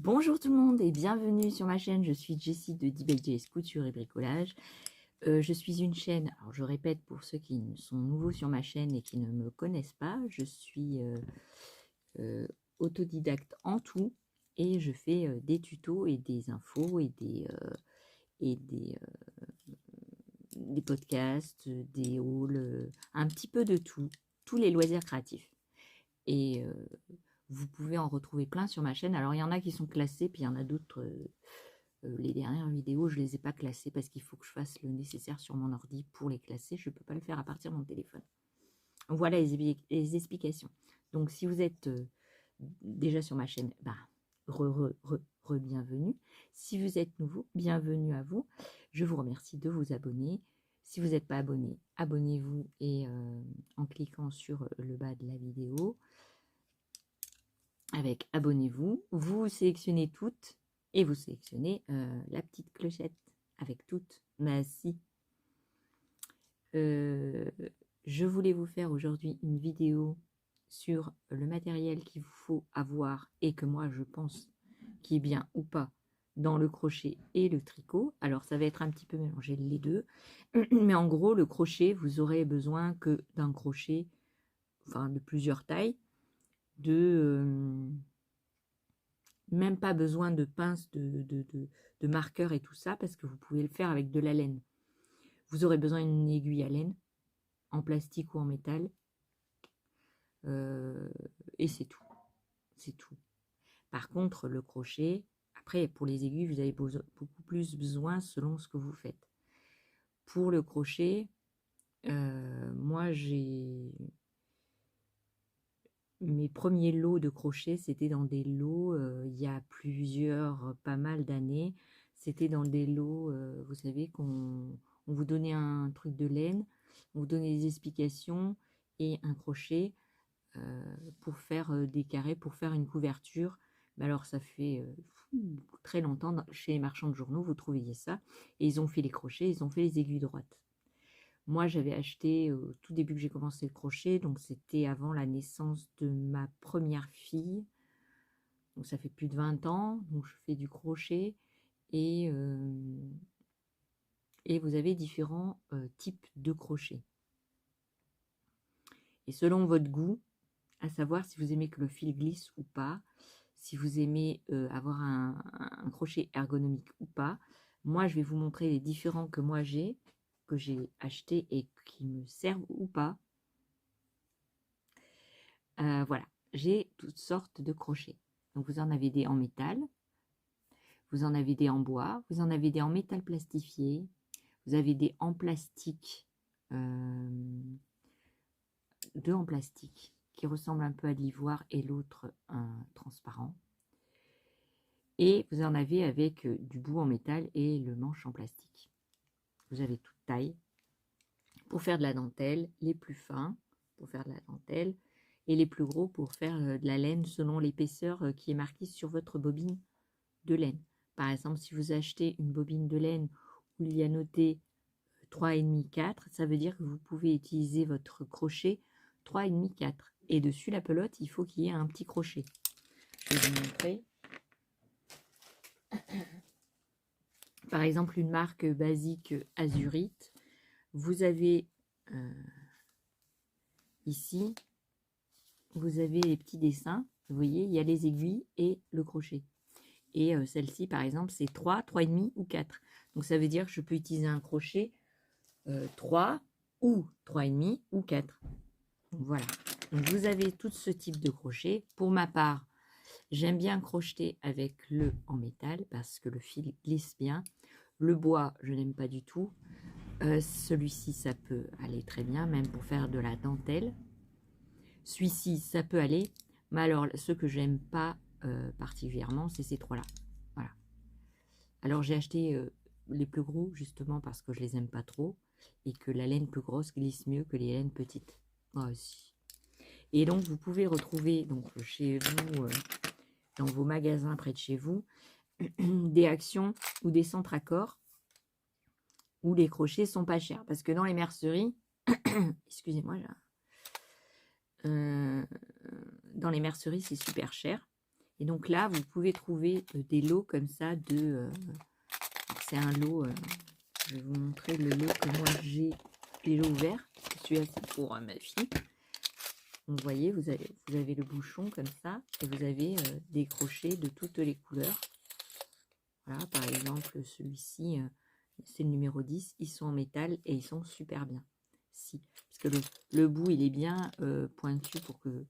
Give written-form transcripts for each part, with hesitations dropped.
Bonjour tout le monde et bienvenue sur ma chaîne, je suis Jessie de DBJS Couture et Bricolage. Je suis une chaîne, alors je répète pour ceux qui sont nouveaux sur ma chaîne et qui ne me connaissent pas, je suis autodidacte en tout et je fais des tutos et des infos et des podcasts, des hauls, un petit peu de tout, tous les loisirs créatifs. Et vous pouvez en retrouver plein sur ma chaîne. Alors, il y en a qui sont classés, puis il y en a d'autres, les dernières vidéos, je ne les ai pas classées parce qu'il faut que je fasse le nécessaire sur mon ordi pour les classer. Je ne peux pas le faire à partir de mon téléphone. Voilà les explications. Donc, si vous êtes déjà sur ma chaîne, bah, bienvenue. Si vous êtes nouveau, bienvenue à vous. Je vous remercie de vous abonner. Si vous n'êtes pas abonné, abonnez-vous et en cliquant sur le bas de la vidéo, avec abonnez-vous, vous sélectionnez toutes et vous sélectionnez la petite clochette avec toutes. Merci. Je voulais vous faire aujourd'hui une vidéo sur le matériel qu'il vous faut avoir et que moi je pense qui est bien ou pas dans le crochet et le tricot. Alors ça va être un petit peu mélangé les deux, mais en gros le crochet, vous aurez besoin que d'un crochet, enfin de plusieurs tailles, même pas besoin de pince, de marqueur et tout ça, parce que vous pouvez le faire avec de la laine. Vous aurez besoin d'une aiguille à laine, en plastique ou en métal. Et c'est tout. C'est tout. Par contre, le crochet, après, pour les aiguilles, vous avez beaucoup plus besoin selon ce que vous faites. Pour le crochet, moi, mes premiers lots de crochet, c'était dans des lots, il y a pas mal d'années, c'était dans des lots, vous savez, on vous donnait un truc de laine, on vous donnait des explications et un crochet pour faire des carrés, pour faire une couverture. Mais alors ça fait très longtemps, chez les marchands de journaux, vous trouviez ça, et ils ont fait les crochets, ils ont fait les aiguilles droites. Moi, j'avais acheté au tout début que j'ai commencé le crochet, donc c'était avant la naissance de ma première fille. Donc ça fait plus de 20 ans, donc je fais du crochet et vous avez différents types de crochets. Et selon votre goût, à savoir si vous aimez que le fil glisse ou pas, si vous aimez avoir un crochet ergonomique ou pas, moi je vais vous montrer les différents que moi j'ai, que j'ai acheté et qui me servent ou pas. Voilà, j'ai toutes sortes de crochets. Donc vous en avez des en métal, vous en avez des en bois, vous en avez des en métal plastifié, vous avez des en plastique, deux en plastique qui ressemblent un peu à de l'ivoire et l'autre transparent. Et vous en avez avec du bout en métal et le manche en plastique. Vous avez toute taille pour faire de la dentelle, les plus fins pour faire de la dentelle et les plus gros pour faire de la laine selon l'épaisseur qui est marquée sur votre bobine de laine. Par exemple, si vous achetez une bobine de laine où il y a noté 3,5, 4, ça veut dire que vous pouvez utiliser votre crochet 3,5, 4. Et dessus la pelote, il faut qu'il y ait un petit crochet. Je vais vous montrer. Par exemple, une marque basique Azurite, vous avez ici, vous avez les petits dessins. Vous voyez, il y a les aiguilles et le crochet. Et celle-ci, par exemple, c'est 3, 3,5 ou 4. Donc, ça veut dire que je peux utiliser un crochet 3 ou 3,5 ou 4. Donc, voilà. Donc, vous avez tout ce type de crochet. Pour ma part, j'aime bien crocheter avec le en métal parce que le fil glisse bien. Le bois, je n'aime pas du tout. Celui-ci, ça peut aller très bien, même pour faire de la dentelle. Celui-ci, ça peut aller. Mais alors, ce que j'aime pas particulièrement, c'est ces trois-là. Voilà. Alors, j'ai acheté les plus gros, justement, parce que je les aime pas trop. Et que la laine plus grosse glisse mieux que les laines petites. Moi aussi. Et donc, vous pouvez retrouver donc chez vous, dans vos magasins près de chez vous, des actions ou des centres accords où les crochets sont pas chers. Parce que dans les merceries, excusez-moi, dans les merceries, c'est super cher. Et donc là, vous pouvez trouver des lots comme ça de... c'est un lot, je vais vous montrer le lot que moi j'ai déjà ouvert. Celui-là, c'est pour ma fille. Donc, vous voyez, vous avez le bouchon comme ça, et vous avez des crochets de toutes les couleurs. Voilà, par exemple, celui-ci, c'est le numéro 10. Ils sont en métal et ils sont super bien. Si, parce que le bout, il est bien pointu pour que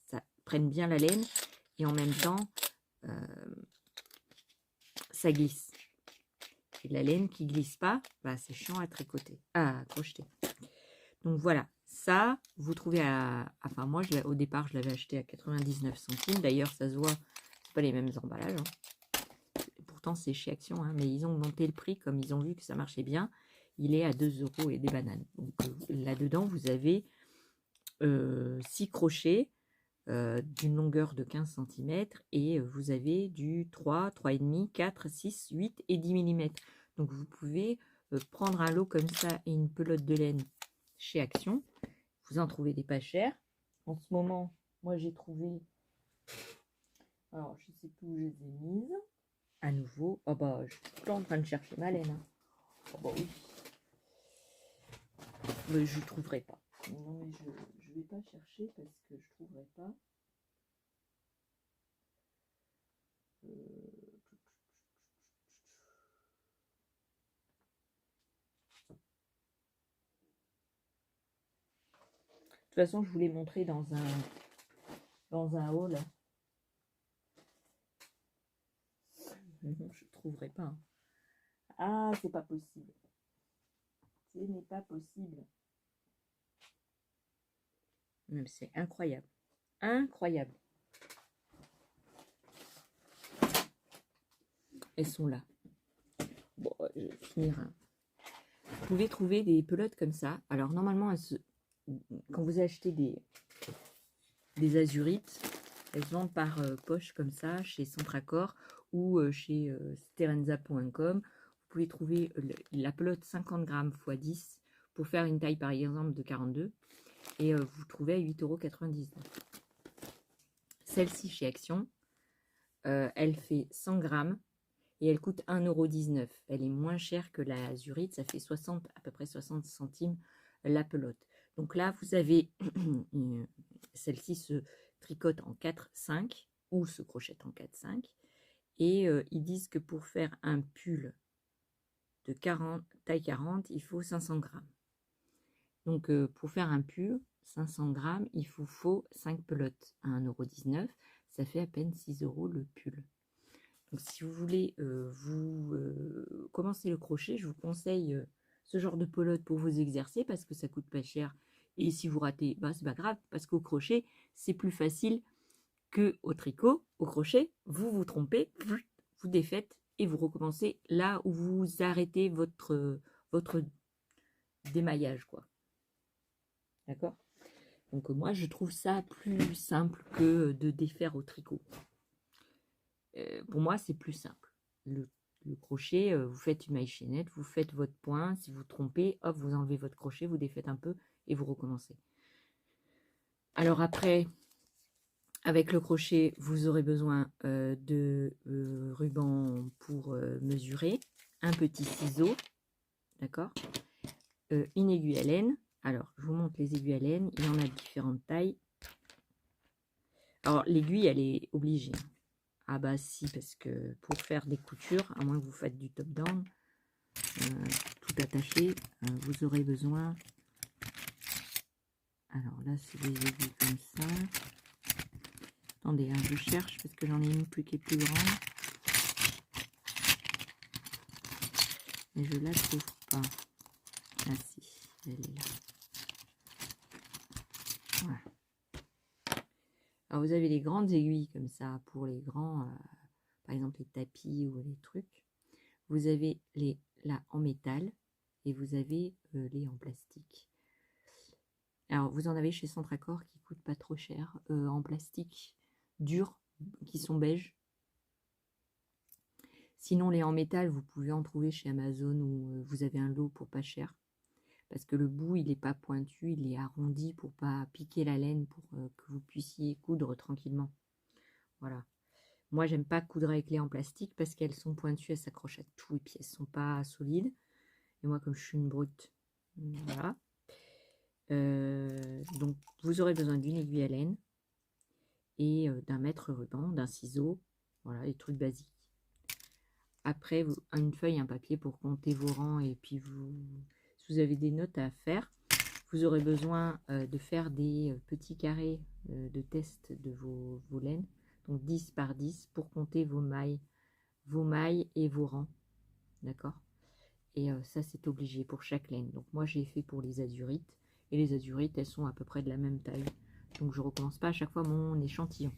ça prenne bien la laine. Et en même temps, ça glisse. Et la laine qui glisse pas, bah, c'est chiant à tricoter, à crocheter. Donc voilà, ça, vous trouvez enfin moi, au départ, je l'avais acheté à 99 centimes. D'ailleurs, ça se voit, c'est pas les mêmes emballages. Hein. Pourtant, c'est chez Action, hein, mais ils ont monté le prix, comme ils ont vu que ça marchait bien. Il est à 2 € et des bananes. Donc là-dedans, vous avez 6 crochets d'une longueur de 15 cm et vous avez du 3, 3,5, 4, 6, 8 et 10 mm. Donc vous pouvez prendre un lot comme ça et une pelote de laine chez Action. Vous en trouvez des pas chers. En ce moment, moi j'ai trouvé, alors je sais plus où je les ai mises. À nouveau, oh bah je suis en train de chercher ma laine. Hein. Oh bah oui. Mais je ne trouverai pas. Non mais je vais pas chercher parce que je trouverai pas. De toute façon, je vous l'ai montré dans un haul. Mais bon, je ne trouverai pas. Hein. Ah, c'est pas possible. Ce n'est pas possible. C'est incroyable. Incroyable. Elles sont là. Bon, je vais finir. Hein. Vous pouvez trouver des pelotes comme ça. Alors, normalement, quand vous achetez des azurites, elles se vendent par poche comme ça, chez Centracor ou chez sterenza.com. Vous pouvez trouver la pelote 50 grammes x 10 pour faire une taille, par exemple, de 42. Et vous trouvez à 8,99 €. Celle-ci chez Action, elle fait 100 grammes et elle coûte 1,19 €. Elle est moins chère que la azurite, ça fait à peu près 60 centimes la pelote. Donc là, vous avez, celle-ci se tricote en 4-5 ou se crochette en 4-5. Et ils disent que pour faire un pull de taille 40, il faut 500 grammes. Donc pour faire un pull, 500 grammes, il faut 5 pelotes à 1,19 €. Ça fait à peine 6 € le pull. Donc si vous voulez commencer le crochet, je vous conseille ce genre de pelote pour vous exercer parce que ça coûte pas cher. Et si vous ratez, bah, c'est pas grave parce qu'au crochet, c'est plus facile que au tricot. Au crochet, vous vous trompez, vous défaites et vous recommencez là où vous arrêtez votre démaillage, quoi. D'accord? Donc moi, je trouve ça plus simple que de défaire au tricot. Pour moi, c'est plus simple. Le crochet, vous faites une maille chaînette, vous faites votre point. Si vous trompez, hop, vous enlevez votre crochet, vous défaites un peu et vous recommencez. Alors après, avec le crochet, vous aurez besoin de ruban pour mesurer, un petit ciseau, d'accord, une aiguille à laine. Alors, je vous montre les aiguilles à laine. Il y en a de différentes tailles. Alors, l'aiguille, elle est obligée. Ah bah si, parce que pour faire des coutures, à moins que vous fassiez du top-down, tout attaché, vous aurez besoin... Alors là, c'est des aiguilles comme ça. Attendez, hein, je cherche parce que j'en ai une qui est plus grande. Mais je la trouve pas. Ah si, elle est là. Voilà. Alors vous avez les grandes aiguilles comme ça pour les grands, par exemple les tapis ou les trucs. Vous avez les là en métal et vous avez les en plastique. Alors vous en avez chez Centracor qui coûtent pas trop cher, en plastique dur, qui sont beige. Sinon les en métal, vous pouvez en trouver chez Amazon où vous avez un lot pour pas cher. Parce que le bout, il n'est pas pointu, il est arrondi pour pas piquer la laine, pour que vous puissiez coudre tranquillement. Voilà. Moi, j'aime pas coudre avec les en plastique parce qu'elles sont pointues, elles s'accrochent à tout et puis elles sont pas solides. Et moi, comme je suis une brute, voilà. Donc, vous aurez besoin d'une aiguille à laine et d'un mètre ruban, d'un ciseau, voilà, les trucs basiques. Après, une feuille, un papier pour compter vos rangs et puis si vous avez des notes à faire, vous aurez besoin de faire des petits carrés de test de vos laines, donc 10 par 10 pour compter vos mailles et vos rangs, d'accord? Et ça, c'est obligé pour chaque laine. Donc moi, j'ai fait pour les azurites, et les azurites, elles sont à peu près de la même taille. Donc je recommence pas à chaque fois mon échantillon.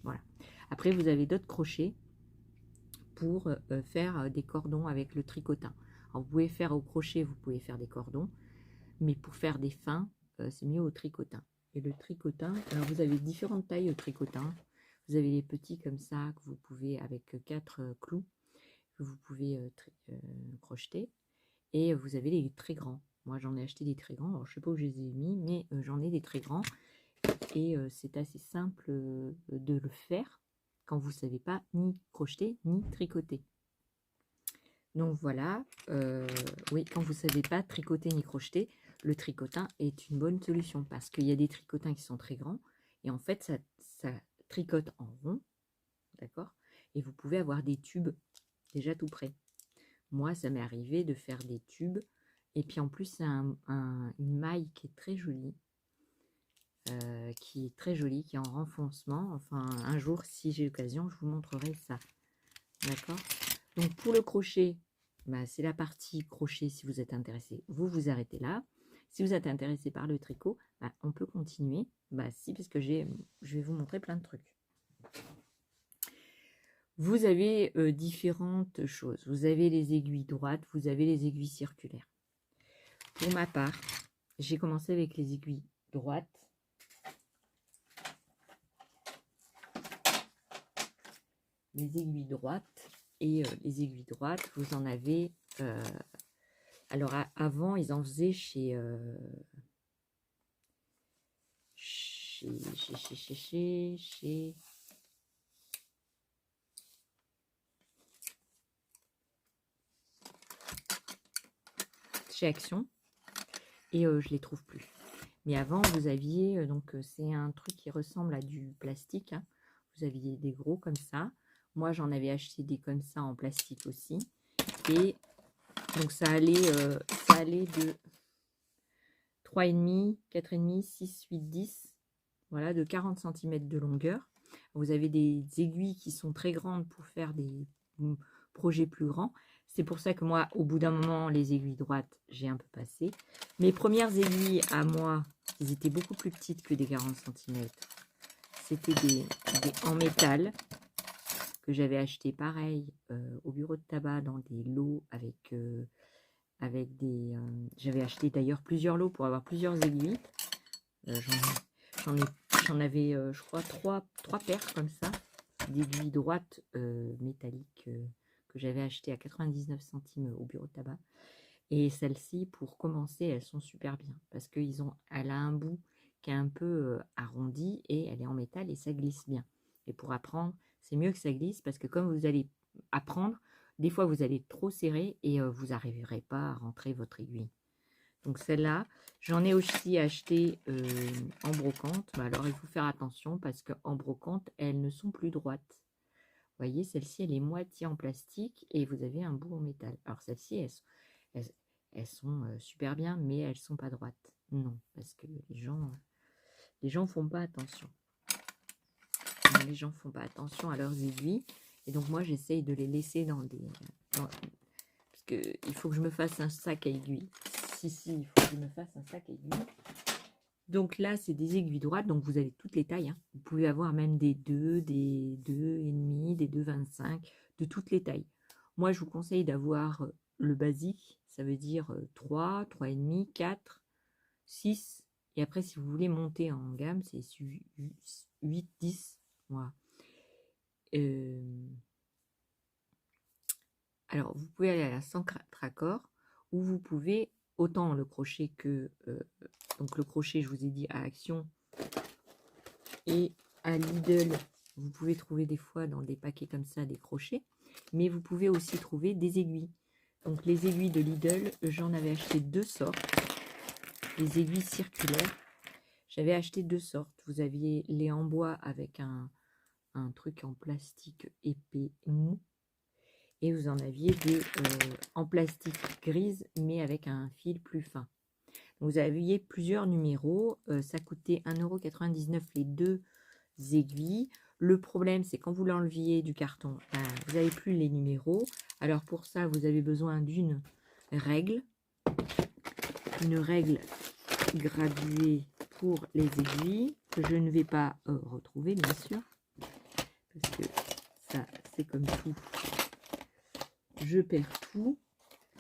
Voilà. Après, vous avez d'autres crochets pour faire des cordons avec le tricotin. Alors, vous pouvez faire au crochet, vous pouvez faire des cordons, mais pour faire des fins, c'est mieux au tricotin. Et le tricotin, alors vous avez différentes tailles au tricotin. Vous avez les petits comme ça, que vous pouvez, avec 4 clous, que vous pouvez crocheter. Et vous avez les très grands. Moi, j'en ai acheté des très grands. Alors, je ne sais pas où je les ai mis, mais j'en ai des très grands. Et c'est assez simple de le faire quand vous ne savez pas ni crocheter ni tricoter. Donc voilà, oui, quand vous ne savez pas tricoter ni crocheter, le tricotin est une bonne solution parce qu'il y a des tricotins qui sont très grands et en fait, ça tricote en rond, d'accord? Et vous pouvez avoir des tubes déjà tout prêts. Moi, ça m'est arrivé de faire des tubes et puis en plus, c'est une maille qui est très jolie, qui est en renfoncement. Enfin, un jour, si j'ai l'occasion, je vous montrerai ça, d'accord? Donc pour le crochet, bah, c'est la partie crochet. Si vous êtes intéressé, vous vous arrêtez là. Si vous êtes intéressé par le tricot, bah, on peut continuer. Bah si, parce que je vais vous montrer plein de trucs. Vous avez différentes choses. Vous avez les aiguilles droites, vous avez les aiguilles circulaires. Pour ma part, j'ai commencé avec les aiguilles droites. Les aiguilles droites. Et les aiguilles droites, vous en avez... alors avant, ils en faisaient chez Action. Et je les trouve plus. Mais avant, vous aviez, donc c'est un truc qui ressemble à du plastique. Hein. Vous aviez des gros comme ça. Moi, j'en avais acheté des comme ça en plastique aussi. Et donc, ça allait de 3,5, 4,5, 6, 8, 10. Voilà, de 40 cm de longueur. Vous avez des aiguilles qui sont très grandes pour faire des projets plus grands. C'est pour ça que moi, au bout d'un moment, les aiguilles droites, j'ai un peu passé. Mes premières aiguilles à moi, elles étaient beaucoup plus petites que des 40 cm. C'était des en métal que j'avais acheté pareil au bureau de tabac dans des lots avec des... j'avais acheté d'ailleurs plusieurs lots pour avoir plusieurs aiguilles. J'en avais, je crois, trois paires comme ça, d'aiguilles droites métalliques que j'avais acheté à 99 centimes au bureau de tabac. Et celles-ci, pour commencer, elles sont super bien parce elle a un bout qui est un peu arrondi et elle est en métal et ça glisse bien. Et pour apprendre, c'est mieux que ça glisse parce que comme vous allez apprendre, des fois vous allez trop serrer et vous n'arriverez pas à rentrer votre aiguille. Donc celle-là, j'en ai aussi acheté en brocante. Mais alors il faut faire attention parce qu'en brocante, elles ne sont plus droites. Vous voyez, celle-ci, elle est moitié en plastique et vous avez un bout en métal. Alors celle-ci, elles sont super bien, mais elles ne sont pas droites. Non, parce que les gens font pas attention. Les gens font pas attention à leurs aiguilles. Et donc moi, j'essaye de les laisser parce qu'il faut que je me fasse un sac à aiguilles. Si, il faut que je me fasse un sac à aiguilles. Donc là, c'est des aiguilles droites, donc vous avez toutes les tailles. Hein. Vous pouvez avoir même des 2, des 2,5, des 2,25, de toutes les tailles. Moi, je vous conseille d'avoir le basique, ça veut dire 3, 3,5, 4, 6. Et après, si vous voulez monter en gamme, c'est 8, 10. Voilà. Alors, vous pouvez aller à la 104 accords, ou vous pouvez autant le crochet que... donc le crochet, je vous ai dit, à Action et à Lidl, vous pouvez trouver des fois dans des paquets comme ça des crochets, mais vous pouvez aussi trouver des aiguilles. Donc les aiguilles de Lidl, j'en avais acheté 2 sortes, les aiguilles circulaires. J'avais acheté 2 sortes. Vous aviez les en bois avec un truc en plastique épais mou, et vous en aviez des en plastique grise, mais avec un fil plus fin. Vous aviez plusieurs numéros, ça coûtait 1,99 € les 2 aiguilles. Le problème, c'est quand vous l'enleviez du carton, vous n'avez plus les numéros. Alors pour ça, vous avez besoin d'une règle graduée pour les aiguilles, que je ne vais pas retrouver, bien sûr, parce que ça, c'est comme tout. Je perds tout.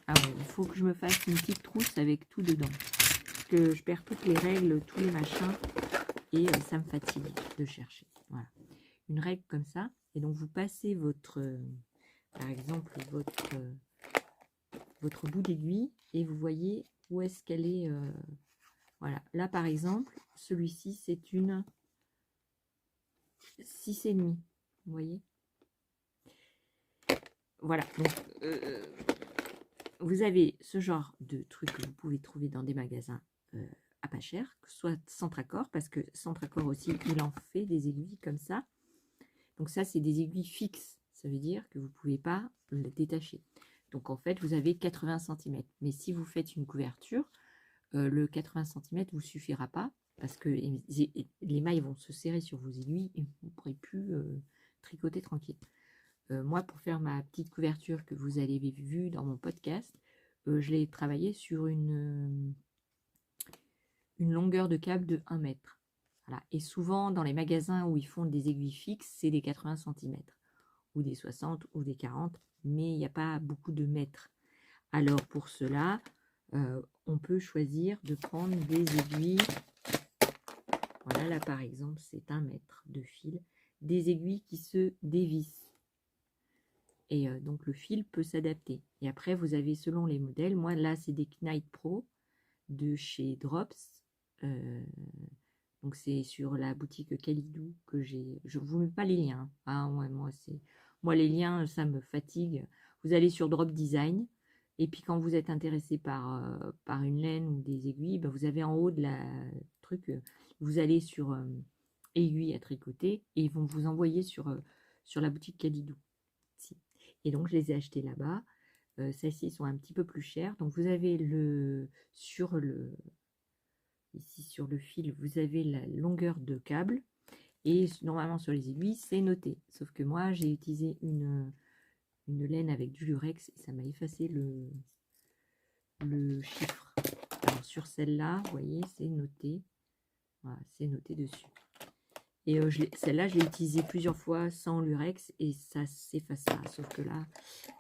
Ah ouais, il faut que je me fasse une petite trousse avec tout dedans. Parce que je perds toutes les règles, tous les machins, et ça me fatigue de chercher. Voilà. Une règle comme ça. Et donc vous passez votre, par exemple, votre bout d'aiguille, et vous voyez où est-ce qu'elle est. Voilà. Là, par exemple, celui-ci, c'est une 6,5. Vous voyez? Voilà. Donc, vous avez ce genre de truc que vous pouvez trouver dans des magasins à pas cher, que ce soit Centracor, parce que Centracor aussi, il en fait des aiguilles comme ça. Donc ça, c'est des aiguilles fixes. Ça veut dire que vous ne pouvez pas le détacher. Donc en fait, vous avez 80 cm. Mais si vous faites une couverture, le 80 cm ne vous suffira pas, parce que les mailles vont se serrer sur vos aiguilles et vous ne pourrez plus tricoter tranquille. Moi, pour faire ma petite couverture que vous avez vue dans mon podcast, je l'ai travaillé sur une longueur de câble de 1 mètre. Voilà. Et souvent, dans les magasins où ils font des aiguilles fixes, c'est des 80 cm, ou des 60, ou des 40, mais il n'y a pas beaucoup de mètres. Alors, pour cela, on peut choisir de prendre des aiguilles. Voilà, là, par exemple, c'est 1 mètre de fil. Des aiguilles qui se dévissent. Et donc le fil peut s'adapter. Et après, vous avez selon les modèles. Moi, là, c'est des Knight Pro de chez Drops. Donc c'est sur la boutique Kalidou que j'ai. Je ne vous mets pas les liens. Ah ouais, moi les liens, ça me fatigue. Vous allez sur Drop Design. Et puis quand vous êtes intéressé par une laine ou des aiguilles, ben, vous avez en haut de la truc, vous allez sur aiguilles à tricoter, et ils vont vous envoyer sur la boutique Kalidou. Et donc, je les ai achetés là-bas. Celles-ci sont un petit peu plus chères. Donc, vous avez ici sur le fil, vous avez la longueur de câble. Et normalement, sur les aiguilles, c'est noté. Sauf que moi, j'ai utilisé une laine avec du lurex et ça m'a effacé le chiffre. Alors, sur celle-là, vous voyez, c'est noté. Voilà, c'est noté dessus. Et celle-là, je l'ai utilisée plusieurs fois sans lurex et ça s'effacera. Sauf que là,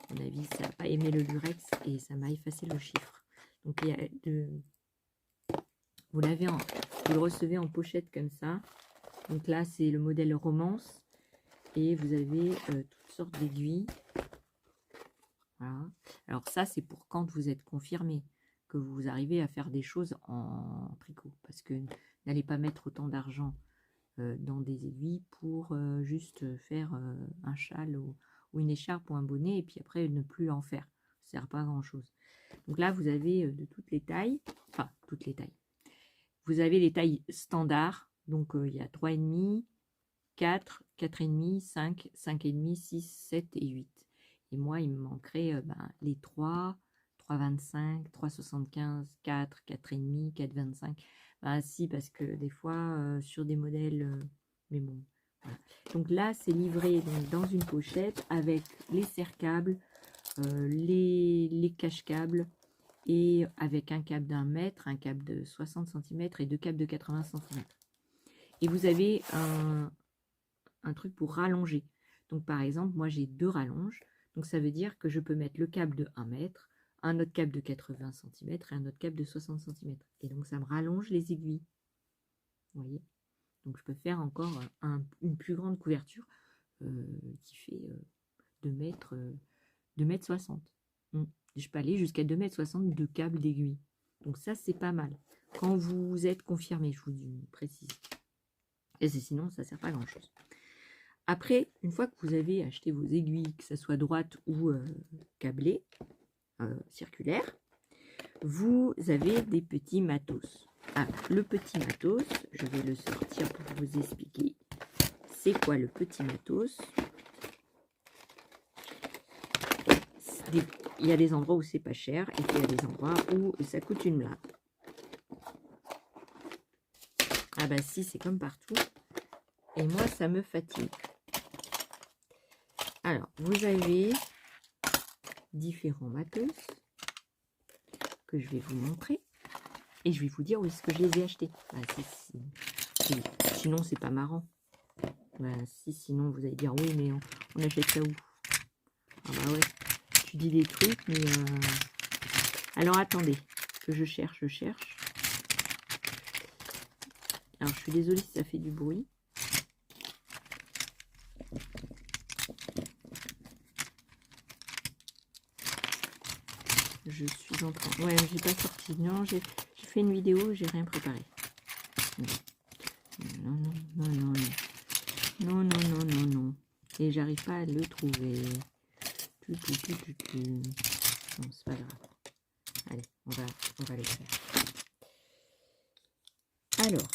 à mon avis, ça n'a pas aimé le lurex et ça m'a effacé le chiffre. Donc, vous le recevez en pochette comme ça. Donc là, c'est le modèle Romance. Et vous avez toutes sortes d'aiguilles. Voilà. Alors ça, c'est pour quand vous êtes confirmé, que vous arrivez à faire des choses en tricot. Parce que n'allez pas mettre autant d'argent dans des aiguilles pour juste faire un châle ou une écharpe ou un bonnet et puis après ne plus en faire. Ça ne sert pas à grand chose. Donc là, vous avez de toutes les tailles, enfin toutes les tailles. Vous avez les tailles standards, donc il y a 3,5, 4, 4,5, 5, 5,5, 6, 7 et 8. Et moi, il me manquerait les 3, 3,25, 3,75, 4, 4,5, 4,25. Si, parce que des fois, sur des modèles, mais bon. Voilà. Donc là, c'est livré donc, dans une pochette avec les serre-câbles, les cache-câbles, et avec un câble d'1 mètre, un câble de 60 cm et 2 câbles de 80 cm. Et vous avez un truc pour rallonger. Donc par exemple, moi j'ai 2 rallonges. Donc ça veut dire que je peux mettre le câble de 1 mètre, un autre câble de 80 cm et un autre câble de 60 cm. Et donc ça me rallonge les aiguilles. Vous voyez? Donc je peux faire encore une plus grande couverture qui fait 2,60 m. Je peux aller jusqu'à 2,60 m de câble d'aiguille. Donc ça, c'est pas mal. Quand vous êtes confirmé, je vous précise. Et sinon, ça ne sert pas à grand-chose. Après, une fois que vous avez acheté vos aiguilles, que ce soit droite ou câblée, circulaire, vous avez des petits matos. Ah, le petit matos, je vais le sortir pour vous expliquer. C'est quoi le petit matos? Il y a des endroits où c'est pas cher et puis il y a des endroits où ça coûte une blinde. Ah bah si, c'est comme partout. Et moi, ça me fatigue. Alors, vous avez différents matos que je vais vous montrer. Et je vais vous dire où est-ce que je les ai achetés. Bah, sinon, c'est pas marrant. Bah, sinon, vous allez dire oui, mais on achète ça où? Ah bah ouais, tu dis des trucs, mais... Alors, attendez, que je cherche. Alors, je suis désolée si ça fait du bruit. Je suis en train... Ouais, j'ai pas sorti. Non, j'ai fait une vidéo, j'ai rien préparé. Non. Et j'arrive pas à le trouver. Non, c'est pas grave. Allez, on va le faire. Alors,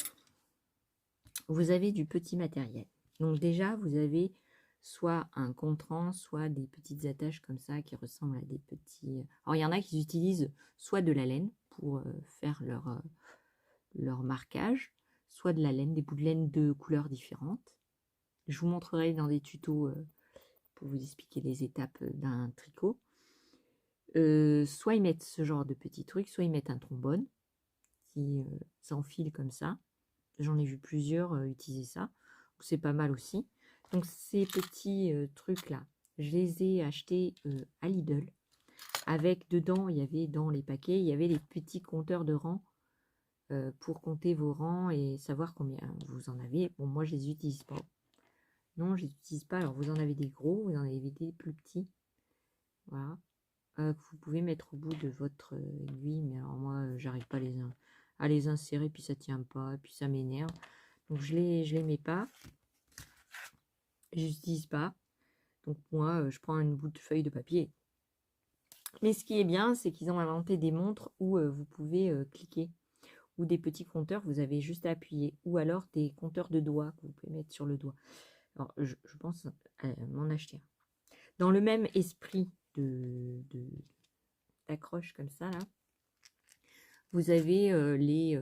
vous avez du petit matériel. Donc déjà, vous avez soit un contrant, soit des petites attaches comme ça qui ressemblent à des petits... Alors, il y en a qui utilisent soit de la laine pour faire leur marquage, soit de la laine, des bouts de laine de couleurs différentes. Je vous montrerai dans des tutos pour vous expliquer les étapes d'un tricot. Soit ils mettent ce genre de petits trucs, soit ils mettent un trombone qui s'enfile comme ça. J'en ai vu plusieurs utiliser ça. C'est pas mal aussi. Donc ces petits trucs là, je les ai achetés à Lidl. Avec dedans, il y avait dans les paquets, il y avait les petits compteurs de rangs pour compter vos rangs et savoir combien vous en avez. Bon, moi je les utilise pas. Non, je les utilise pas. Alors vous en avez des gros, vous en avez des plus petits. Voilà. Que vous pouvez mettre au bout de votre aiguille. Mais alors moi, j'arrive pas à les insérer, puis ça tient pas, et puis ça m'énerve. Donc je les mets pas. J'utilise pas. Donc moi, je prends une bout de feuille de papier. Mais ce qui est bien, c'est qu'ils ont inventé des montres où vous pouvez cliquer. Ou des petits compteurs, vous avez juste à appuyer. Ou alors des compteurs de doigts que vous pouvez mettre sur le doigt. Alors je pense m'en acheter un. Dans le même esprit d'accroche comme ça, là, vous avez les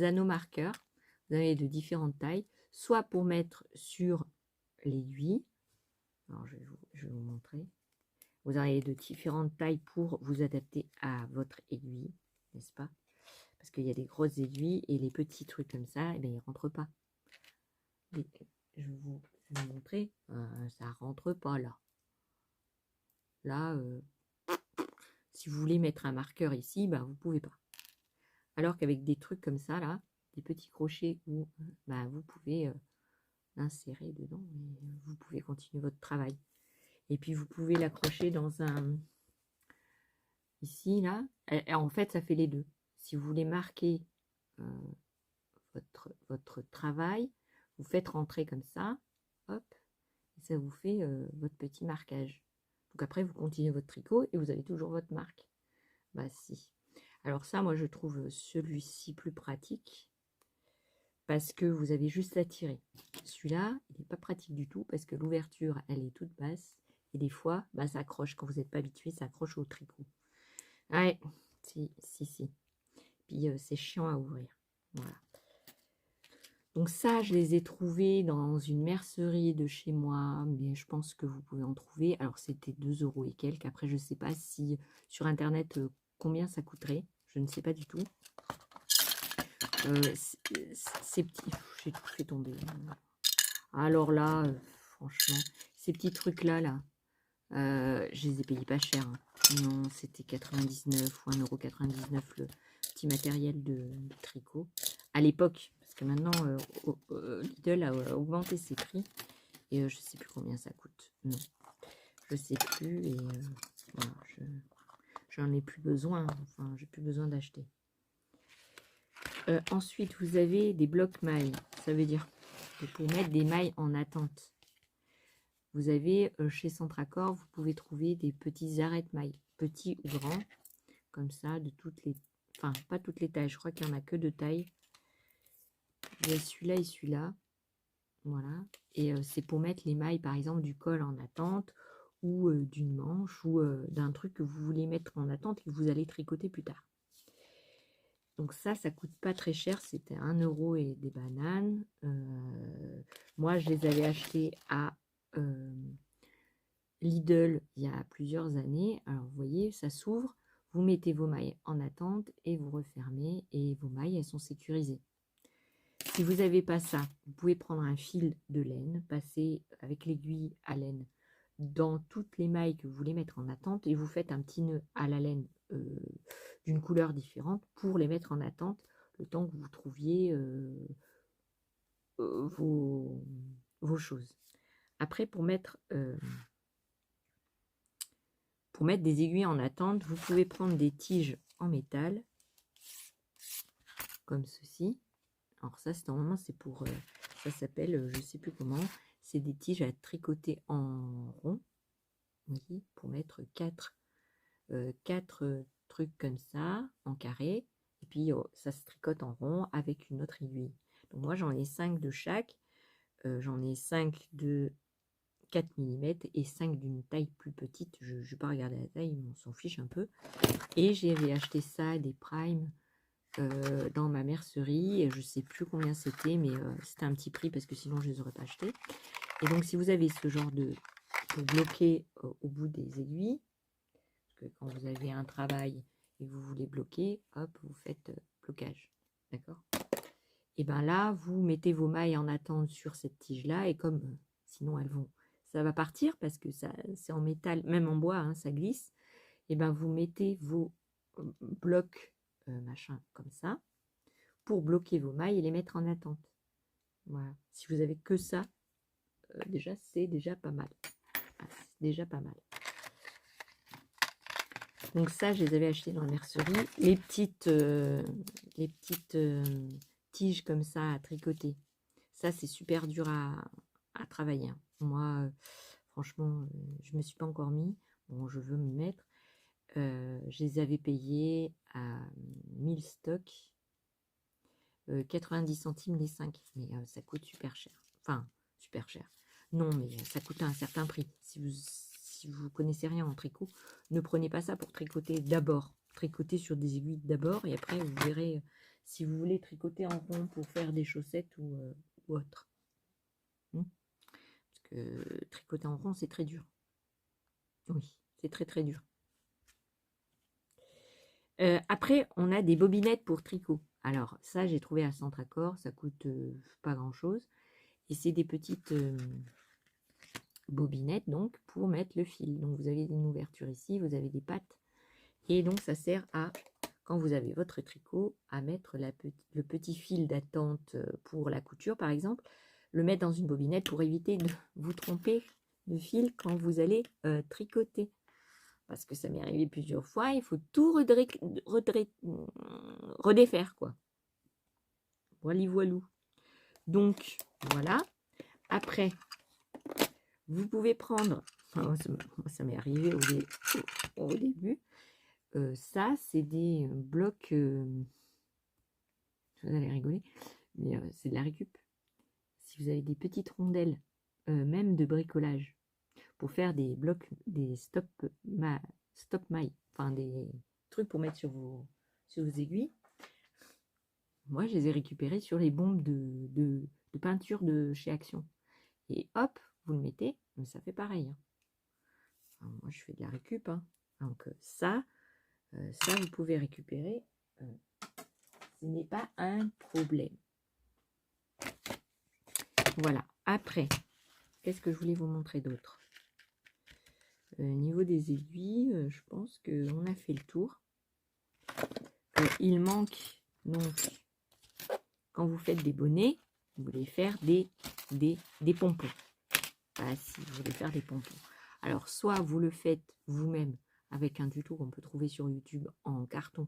anneaux marqueurs. Vous avez de différentes tailles. Soit pour mettre sur l'aiguille. Alors je vais vous montrer. Vous avez de différentes tailles pour vous adapter à votre aiguille, n'est-ce pas? Parce qu'il y a des grosses aiguilles et les petits trucs comme ça, eh bien, ils ne rentrent pas. Je vais vous montrer. Ça ne rentre pas là. Là, si vous voulez mettre un marqueur ici, ben, vous ne pouvez pas. Alors qu'avec des trucs comme ça, là, des petits crochets où ben, vous pouvez l'insérer dedans et vous pouvez continuer votre travail. Et puis, vous pouvez l'accrocher dans un... Ici, là. Et en fait, ça fait les deux. Si vous voulez marquer votre travail, vous faites rentrer comme ça. Hop. Et ça vous fait votre petit marquage. Donc après, vous continuez votre tricot et vous avez toujours votre marque. Bah si. Alors ça, moi, je trouve celui-ci plus pratique parce que vous avez juste à tirer. Celui-là, il n'est pas pratique du tout parce que l'ouverture, elle est toute basse. Et des fois, bah, ça accroche. Quand vous n'êtes pas habitué, ça accroche au tricot. Ouais, si. Puis c'est chiant à ouvrir. Voilà. Donc ça, je les ai trouvés dans une mercerie de chez moi, mais je pense que vous pouvez en trouver. Alors c'était 2 € et quelques. Après, je ne sais pas si sur Internet, combien ça coûterait. Je ne sais pas du tout. Ces petits... J'ai tout fait tomber. Alors là, franchement, ces petits trucs-là, je les ai payés pas cher. Hein. Non, c'était 99 ou 1,99 € le petit matériel de tricot. À l'époque, parce que maintenant, Lidl a augmenté ses prix. Et je sais plus combien ça coûte. Non, je sais plus. Et voilà, j'en ai plus besoin. Enfin, j'ai plus besoin d'acheter. Ensuite, vous avez des blocs mailles. Ça veut dire que pour mettre des mailles en attente. vous avez chez Centracor, vous pouvez trouver des petits arrête-mailles, petits ou grands, comme ça, de toutes les... Enfin, pas toutes les tailles, je crois qu'il n'y en a que 2 tailles. Il y a celui-là et celui-là. Voilà. Et c'est pour mettre les mailles, par exemple, du col en attente, ou d'une manche, ou d'un truc que vous voulez mettre en attente et que vous allez tricoter plus tard. Donc ça coûte pas très cher, c'était 1 € et des bananes. Moi, je les avais achetés à Lidl il y a plusieurs années. Alors, vous voyez, ça s'ouvre, vous mettez vos mailles en attente et vous refermez et vos mailles, elles sont sécurisées. Si vous n'avez pas ça, vous pouvez prendre un fil de laine, passer avec l'aiguille à laine dans toutes les mailles que vous voulez mettre en attente et vous faites un petit nœud à la laine d'une couleur différente pour les mettre en attente le temps que vous trouviez vos choses. Après, pour mettre des aiguilles en attente, vous pouvez prendre des tiges en métal comme ceci. Alors ça, normalement, c'est pour, ça s'appelle, je sais plus comment, c'est des tiges à tricoter en rond, oui, pour mettre 4 trucs comme ça, en carré, et puis ça se tricote en rond avec une autre aiguille. Donc moi, j'en ai 5 de chaque, j'en ai 5 de 4 mm et 5 d'une taille plus petite, je ne vais pas regarder la taille, on s'en fiche un peu, et j'avais acheté ça, des primes, dans ma mercerie, et je sais plus combien c'était, mais c'était un petit prix parce que sinon je les aurais pas achetés. Et donc si vous avez ce genre de pour bloquer au bout des aiguilles, parce que quand vous avez un travail et que vous voulez bloquer, hop, vous faites blocage, d'accord. Et ben là vous mettez vos mailles en attente sur cette tige là, et comme sinon ça va partir parce que ça c'est en métal, même en bois, hein, ça glisse. Et ben vous mettez vos blocs machin comme ça pour bloquer vos mailles et les mettre en attente. Voilà. Si vous avez que ça, déjà c'est déjà pas mal. Ah, c'est déjà pas mal. Donc ça, je les avais achetés dans la mercerie. Les petites tiges comme ça à tricoter. Ça, c'est super dur à travailler. Moi, franchement, je me suis pas encore mis. Bon, je veux m'y mettre. Je les avais payés à 1000 stocks. 90 centimes les 5, mais ça coûte super cher. Enfin, super cher. Non, mais ça coûte un certain prix. Si vous connaissez rien en tricot, ne prenez pas ça pour tricoter d'abord. Tricotez sur des aiguilles d'abord, et après vous verrez si vous voulez tricoter en rond pour faire des chaussettes ou autre. Parce que tricoter en rond, c'est très dur. Oui, c'est très très dur. Après, on a des bobinettes pour tricot. Alors, ça, j'ai trouvé à Centracor, ça coûte pas grand-chose. Et c'est des petites bobinettes, donc, pour mettre le fil. Donc, vous avez une ouverture ici, vous avez des pattes. Et donc, ça sert à, quand vous avez votre tricot, à mettre le petit fil d'attente pour la couture, par exemple, le mettre dans une bobinette pour éviter de vous tromper de fil quand vous allez tricoter. Parce que ça m'est arrivé plusieurs fois, il faut tout redéfaire, quoi. Voilà, voilou. Donc, voilà. Après, vous pouvez prendre, ça m'est arrivé au début, ça, c'est des blocs, vous allez rigoler, mais c'est de la récup. Si vous avez des petites rondelles, même de bricolage, pour faire des blocs, des stop mailles, enfin des trucs pour mettre sur vos aiguilles. Moi, je les ai récupérés sur les bombes de peinture de chez Action. Et hop, vous le mettez, mais ça fait pareil. Hein. Enfin, moi, je fais de la récup. Hein. Donc ça, vous pouvez récupérer. Ce n'est pas un problème. Voilà. Après, qu'est-ce que je voulais vous montrer d'autre? Niveau des aiguilles, je pense qu'on a fait le tour. Il manque donc, quand vous faites des bonnets, vous voulez faire des pompons. Voilà, si vous voulez faire des pompons. Alors, soit vous le faites vous-même avec un tuto qu'on peut trouver sur YouTube en carton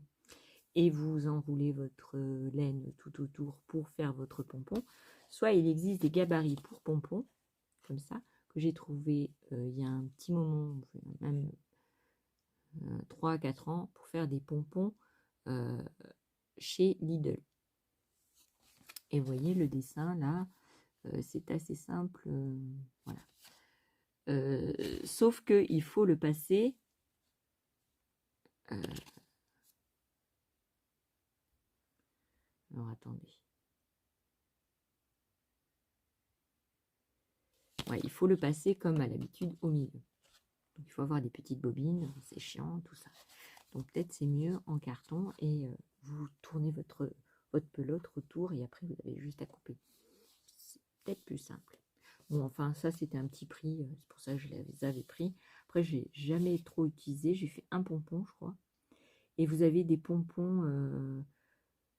et vous enroulez votre laine tout autour pour faire votre pompon. Soit il existe des gabarits pour pompons, comme ça, que j'ai trouvé il y a un petit moment, même 3 à 4 ans, pour faire des pompons chez Lidl. Et vous voyez le dessin là, c'est assez simple, voilà. Sauf que il faut le passer alors attendez. Ouais, il faut le passer comme à l'habitude au milieu. Donc il faut avoir des petites bobines, c'est chiant, tout ça. Donc peut-être c'est mieux en carton et vous tournez votre pelote autour et après vous avez juste à couper. C'est peut-être plus simple. Bon, enfin ça c'était un petit prix, c'est pour ça que je les avais pris. Après j'ai jamais trop utilisé, j'ai fait un pompon je crois. Et vous avez des pompons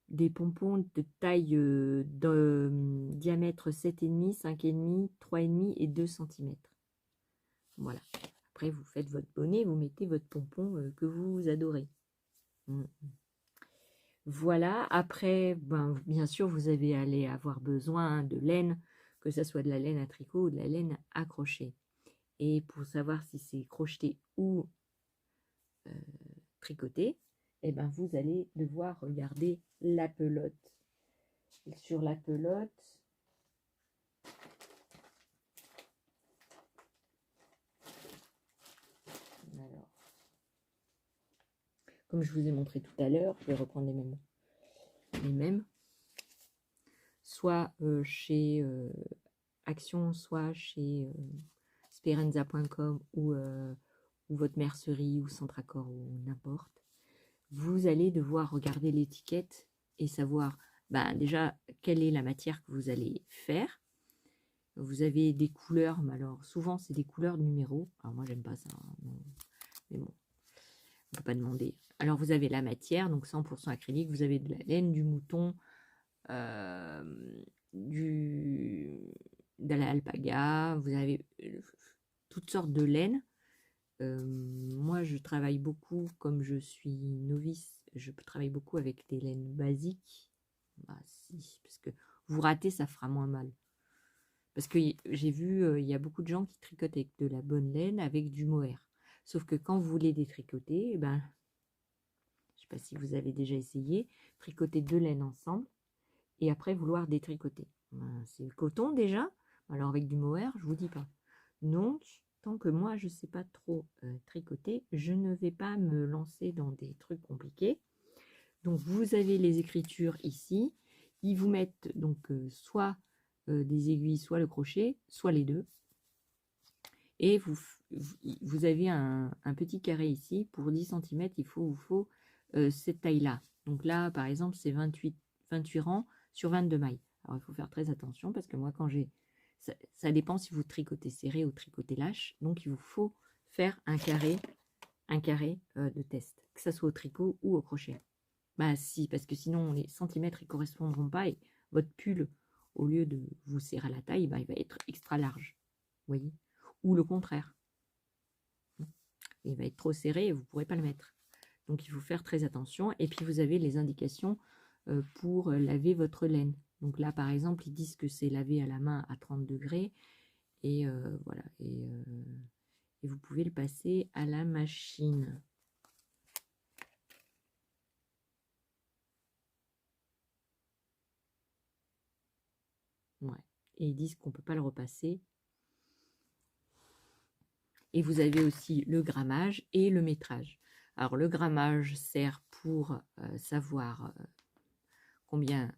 de taille de diamètre 7,5, 5,5, 3,5 et 2 cm. Voilà. Après, vous faites votre bonnet, vous mettez votre pompon que vous adorez. Voilà. Après, ben, bien sûr, vous allez avoir besoin de laine, que ce soit de la laine à tricot ou de la laine à crochet. Et pour savoir si c'est crocheté ou tricoté, eh ben, vous allez devoir regarder la pelote. Sur la pelote, alors, comme je vous ai montré tout à l'heure, je vais reprendre les mêmes. Soit chez Action, soit chez speranza.com ou votre mercerie ou Centracor ou n'importe. Vous allez devoir regarder l'étiquette et savoir ben, déjà quelle est la matière que vous allez faire. Vous avez des couleurs, mais alors souvent c'est des couleurs de numéros. Alors moi j'aime pas ça, hein, non. Mais bon, on peut pas demander. Alors vous avez la matière, donc 100% acrylique, vous avez de la laine, du mouton, de la alpaga, vous avez toutes sortes de laines. Moi je travaille beaucoup, comme je suis novice, je travaille beaucoup avec des laines basiques. Bah si, parce que vous ratez, ça fera moins mal. Parce que j'ai vu, il y a beaucoup de gens qui tricotent avec de la bonne laine, avec du mohair. Sauf que quand vous voulez détricoter, ben, je ne sais pas si vous avez déjà essayé, tricoter deux laines ensemble et après vouloir détricoter. Ben, c'est le coton déjà, alors avec du mohair, je vous dis pas. Donc, tant que moi je ne sais pas trop tricoter, je ne vais pas me lancer dans des trucs compliqués. Donc vous avez les écritures ici, ils vous mettent donc soit des aiguilles, soit le crochet, soit les deux. Et vous avez un petit carré ici, pour 10 cm, il vous faut cette taille-là. Donc là, par exemple, c'est 28 rangs sur 22 mailles. Alors il faut faire très attention parce que moi, quand j'ai... Ça dépend si vous tricotez serré ou tricotez lâche. Donc il vous faut faire un carré de test, que ce soit au tricot ou au crochet. Bah si, parce que sinon les centimètres ne correspondront pas et votre pull, au lieu de vous serrer à la taille, bah, il va être extra large. Vous voyez? Ou le contraire. Il va être trop serré et vous ne pourrez pas le mettre. Donc il faut faire très attention. Et puis vous avez les indications pour laver votre laine. Donc là par exemple, ils disent que c'est lavé à la main à 30 degrés. Et voilà. Et vous pouvez le passer à la machine. Ouais. Et ils disent qu'on ne peut pas le repasser. Et vous avez aussi le grammage et le métrage. Alors le grammage sert pour savoir combien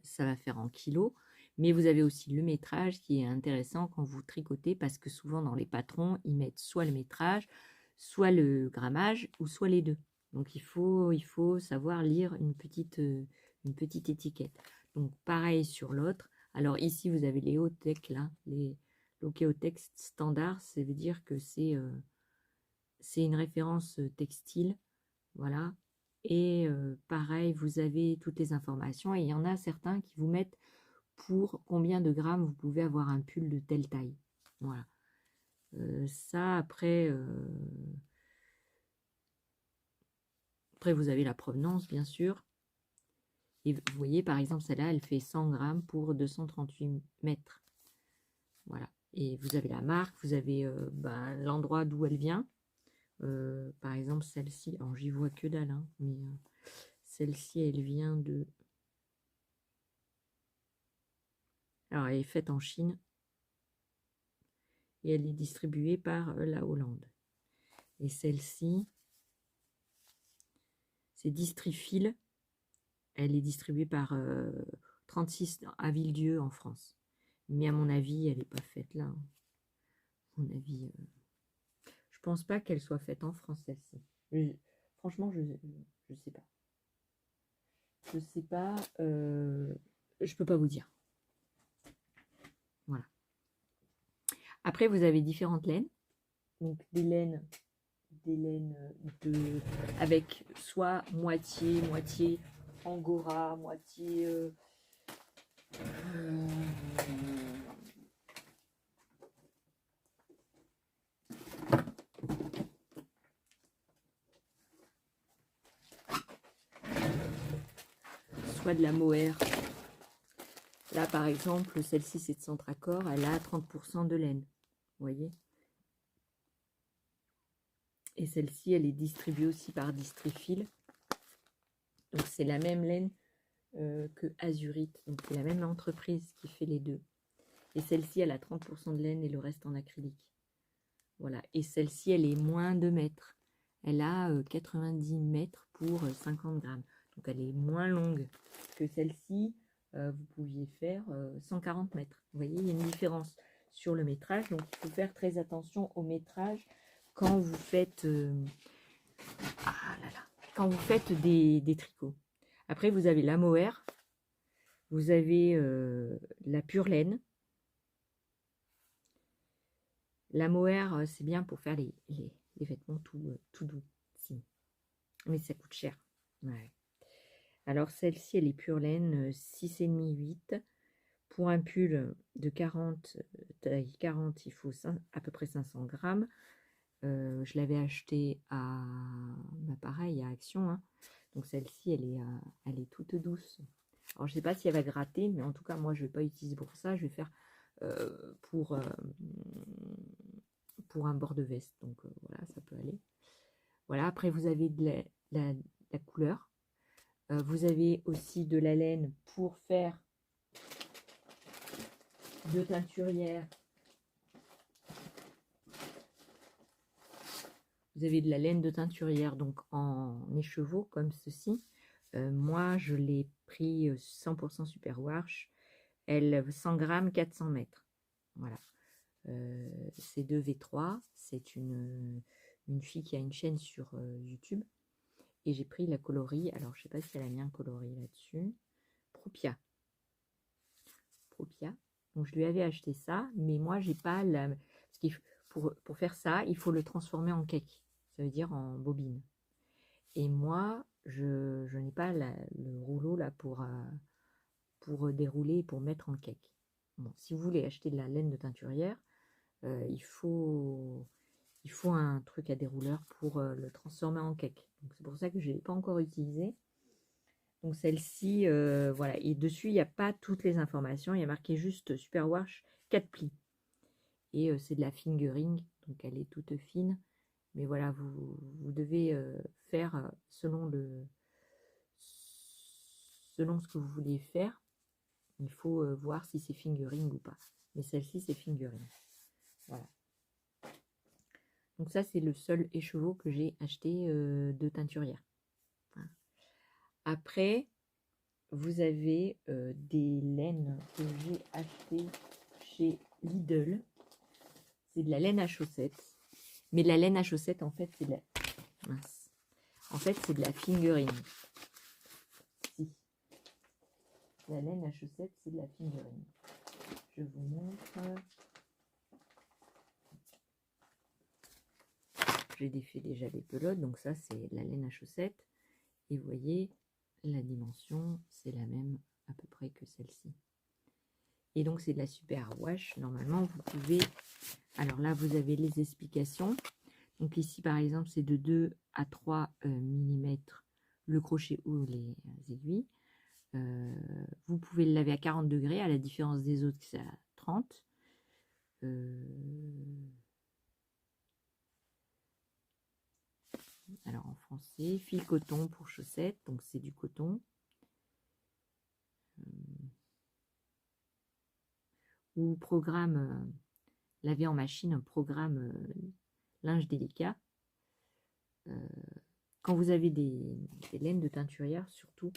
ça va faire en kilos, mais vous avez aussi le métrage qui est intéressant quand vous tricotez parce que souvent dans les patrons, ils mettent soit le métrage, soit le grammage ou soit les deux. Donc il faut savoir lire une petite étiquette. Donc pareil sur l'autre. Alors ici vous avez les Hautech là, les Lokéotex standard, ça veut dire que c'est une référence textile, voilà. Et pareil, vous avez toutes les informations et il y en a certains qui vous mettent pour combien de grammes vous pouvez avoir un pull de telle taille. Voilà. Ça, après, vous avez la provenance, bien sûr. Et vous voyez, par exemple, celle-là, elle fait 100 grammes pour 238 mètres. Voilà. Et vous avez la marque, vous avez l'endroit d'où elle vient. Par exemple, celle-ci, alors j'y vois que dalle, hein, mais celle-ci, elle vient de... Alors, elle est faite en Chine et elle est distribuée par la Hollande. Et celle-ci, c'est Distrifil. Elle est distribuée par 36 à Villedieu en France. Mais à mon avis, elle n'est pas faite là. Hein. À mon avis, je pense pas qu'elle soit faite en France, celle-ci. Franchement, je sais pas. Je sais pas. Je peux pas vous dire. Voilà. Après, vous avez différentes laines. Donc, des laines avec soit moitié angora, moitié soit de la mohair. Là, par exemple, celle-ci, c'est de Centracor, elle a 30% de laine. Vous voyez? Et celle-ci, elle est distribuée aussi par Distrifil. Donc, c'est la même laine que Azurite. Donc, c'est la même entreprise qui fait les deux. Et celle-ci, elle a 30% de laine et le reste en acrylique. Voilà. Et celle-ci, elle est moins de mètres. Elle a 90 mètres pour 50 grammes. Donc, elle est moins longue que celle-ci. Vous pouviez faire 140 mètres. Vous voyez, il y a une différence sur le métrage. Donc, il faut faire très attention au métrage quand vous faites, quand vous faites des tricots. Après, vous avez la mohair. Vous avez la pure laine. La mohair, c'est bien pour faire les vêtements tout doux. Si. Mais ça coûte cher. Ouais. Alors, celle-ci, elle est pure laine, 6,5, 8. Pour un pull de 40, taille 40, il faut à peu près 500 grammes. Je l'avais acheté à, pareil, à Action. Hein. Donc, celle-ci, elle est toute douce. Alors, je ne sais pas si elle va gratter, mais en tout cas, moi, je ne vais pas utiliser pour ça. Je vais faire pour un bord de veste. Donc, voilà, ça peut aller. Voilà, après, vous avez de la couleur. Vous avez aussi de la laine pour faire de teinturière. Vous avez de la laine de teinturière, donc en écheveau, comme ceci. Moi, je l'ai pris 100% superwash. Elle, 100 grammes, 400 mètres. Voilà. C'est 2V3. C'est une fille qui a une chaîne sur YouTube. Et j'ai pris la coloris. Alors, je ne sais pas si elle a mis un coloris là-dessus. Propia. Donc, je lui avais acheté ça. Mais moi, j'ai pas la... Parce qu'il pour faire ça, il faut le transformer en cake. Ça veut dire en bobine. Et moi, je n'ai pas le rouleau là pour dérouler et pour mettre en cake. Bon, si vous voulez acheter de la laine de teinturière, il faut un truc à dérouleur pour le transformer en cake. C'est pour ça que je ne l'ai pas encore utilisé. Donc celle-ci, voilà. Et dessus, il n'y a pas toutes les informations. Il y a marqué juste Superwash 4 plis. Et c'est de la fingering, donc elle est toute fine. Mais voilà, vous devez faire selon ce que vous voulez faire. Il faut voir si c'est fingering ou pas. Mais celle-ci, c'est fingering. Voilà. Donc ça, c'est le seul écheveau que j'ai acheté de teinturière. Voilà. Après, vous avez des laines que j'ai achetées chez Lidl. C'est de la laine à chaussettes. Mais de la laine à chaussettes, en fait, c'est de la... Mince. En fait, c'est de la fingering. Si. La laine à chaussettes, c'est de la fingering. Je vous montre. J'ai défait déjà les pelotes. Donc ça, c'est la laine à chaussettes. Et vous voyez, la dimension, c'est la même à peu près que celle-ci. Et donc, c'est de la superwash. Normalement, vous pouvez... Alors là, vous avez les explications. Donc ici, par exemple, c'est de 2 à 3 mm le crochet ou les aiguilles. Vous pouvez le laver à 40 degrés, à la différence des autres, c'est à 30. Alors en français, fil coton pour chaussettes, donc c'est du coton. Ou programme laver en machine, un programme linge délicat. Quand vous avez des laines de teinturière, surtout,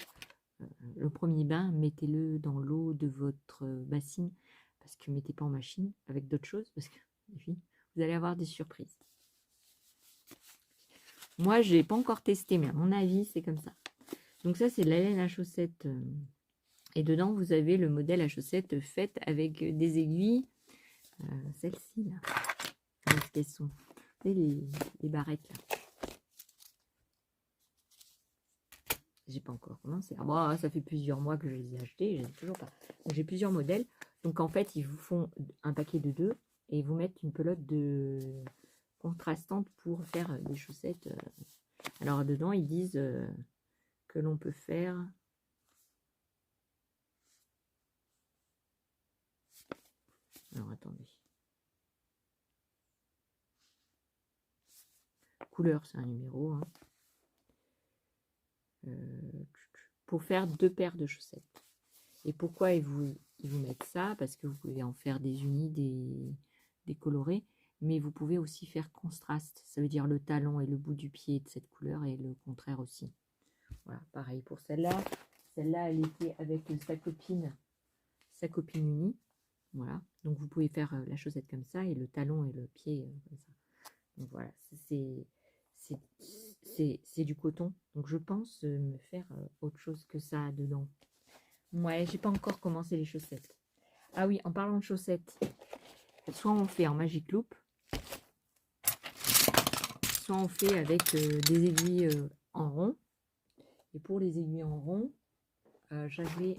le premier bain, mettez-le dans l'eau de votre bassine, parce que mettez pas en machine avec d'autres choses, parce que vous allez avoir des surprises. Moi, je n'ai pas encore testé, mais à mon avis, c'est comme ça. Donc ça, c'est de la laine à chaussettes. Et dedans, vous avez le modèle à chaussettes faite avec des aiguilles. Celles-ci, là. Où est-ce qu'elles sont? Vous savez, les barrettes, là. J'ai pas encore commencé. Moi, ça fait plusieurs mois que je les ai achetés. Je les ai toujours pas. Donc, j'ai plusieurs modèles. Donc, en fait, ils vous font un paquet de 2 et ils vous mettent une pelote de contrastante pour faire des chaussettes. Alors, dedans, ils disent que l'on peut faire... Alors, attendez. Couleur, c'est un numéro. Hein. Pour faire 2 paires de chaussettes. Et pourquoi ils vous mettent ça? Parce que vous pouvez en faire des unis, des colorés, mais vous pouvez aussi faire contraste. Ça veut dire le talon et le bout du pied de cette couleur et le contraire aussi. Voilà, pareil pour celle-là. Celle-là, elle était avec sa copine unie. Voilà, donc vous pouvez faire la chaussette comme ça et le talon et le pied comme ça. Donc voilà, c'est du coton. Donc je pense me faire autre chose que ça dedans. Ouais, j'ai pas encore commencé les chaussettes. Ah oui, en parlant de chaussettes, soit on fait en Magic Loop, soit on fait avec des aiguilles en rond. Et pour les aiguilles en rond, j'avais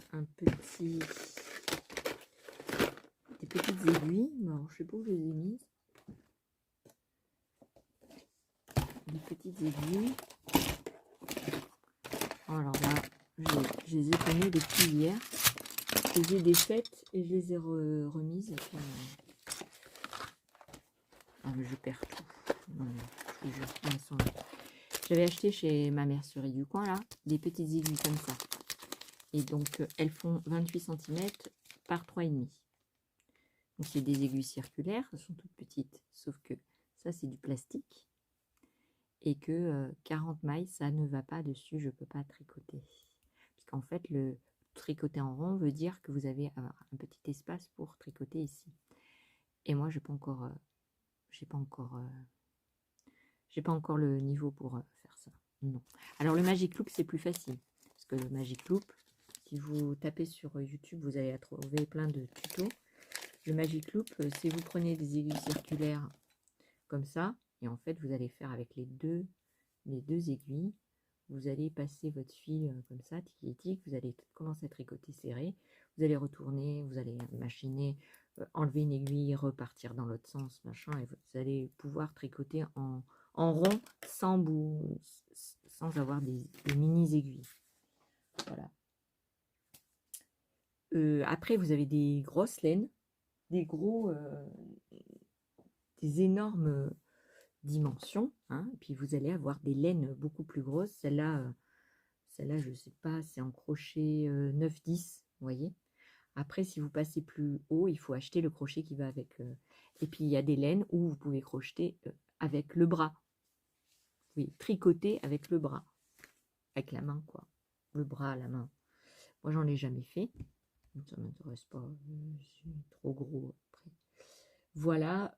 des petites aiguilles. Alors, je sais pas où je les ai mises. Des petites aiguilles. Alors là, je les ai prenues depuis hier. Je les ai défaites et je les ai remises. Ah, mais je perds tout. Non, je vous jure, j'avais acheté chez ma mercerie du coin, là, des petites aiguilles comme ça. Et donc, elles font 28 cm par 3,5. Donc, c'est des aiguilles circulaires. Elles sont toutes petites. Sauf que ça, c'est du plastique. Et que 40 mailles, ça ne va pas dessus. Je ne peux pas tricoter. Parce qu'en fait, le tricoter en rond veut dire que vous avez un petit espace pour tricoter ici. Et moi, j'ai pas encore le niveau pour faire ça. Non. Alors le Magic Loop, c'est plus facile. Parce que le Magic Loop, si vous tapez sur YouTube, vous allez trouver plein de tutos. Le Magic Loop, c'est vous prenez des aiguilles circulaires comme ça. Et en fait, vous allez faire avec les deux aiguilles. Vous allez passer votre fil comme ça, tic, vous allez commencer à tricoter serré. Vous allez retourner, vous allez machiner, enlever une aiguille, repartir dans l'autre sens, machin. Et vous allez pouvoir tricoter en rond sans avoir des mini aiguilles. Voilà. Après, vous avez des grosses laines, des énormes dimensions, hein, et puis vous allez avoir des laines beaucoup plus grosses. Celle-là, je sais pas, c'est en crochet 9-10, vous voyez. Après, si vous passez plus haut, il faut acheter le crochet qui va avec. Et puis, il y a des laines où vous pouvez crocheter avec le bras. Oui, tricoter avec le bras. Avec la main, quoi. Le bras à la main. Moi, j'en ai jamais fait. Ça m'intéresse pas. C'est trop gros après. Voilà.